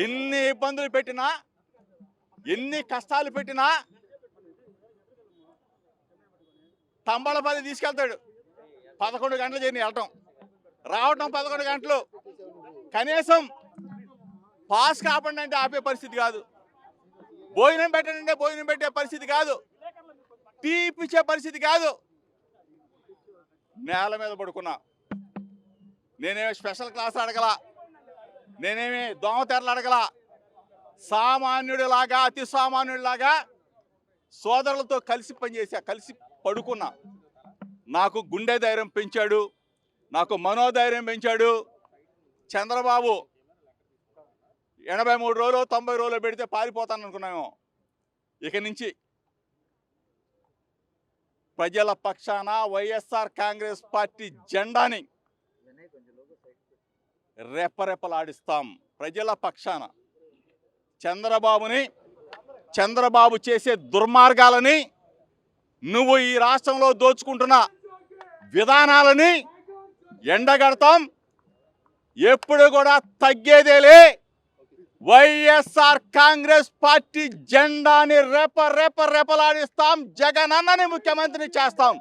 ఎన్ని ఇబ్బందులు పెట్టినా, ఎన్ని కష్టాలు పెట్టినా తంబళపల్లి తీసుకెళ్తాడు. 11 గంటలు జర్నీ వెళ్ళటం, రావటం 11 గంటలు. కనీసం పాస్ కాపండి అంటే ఆపే పరిస్థితి కాదు, భోజనం పెట్టండి భోజనం పెట్టే పరిస్థితి కాదు, టీ ఇప్పించే పరిస్థితి కాదు. నేల మీద పడుకున్నా. నేనేమి స్పెషల్ క్లాస్ అడగల, నేనేమి దోమతెరలు అడగల. సామాన్యుడిలాగా, అతి సామాన్యుడిలాగా సోదరులతో కలిసి పనిచేసా, కలిసి పడుకున్నా. నాకు గుండె ధైర్యం పెంచాడు, నాకు మనోధైర్యం పెంచాడు. చంద్రబాబు 83 రోజులు 90 రోజులు పెడితే పారిపోతాను అనుకున్నాము. ఇక నుంచి ప్రజల పక్షాన వైఎస్ఆర్ కాంగ్రెస్ పార్టీ జెండాని రెపరెపలాడిస్తాం. ప్రజల పక్షాన చంద్రబాబు చేసే దుర్మార్గాలని, నువ్వు ఈ రాష్ట్రంలో దోచుకుంటున్న విధానాలని ఎండగడతాం. ఎప్పుడు కూడా తగ్గేదేలే. వైఎస్ఆర్ కాంగ్రెస్ పార్టీ జెండాని రెపరెపలాడిస్తాం. జగనన్నని ముఖ్యమంత్రిని చేస్తాం.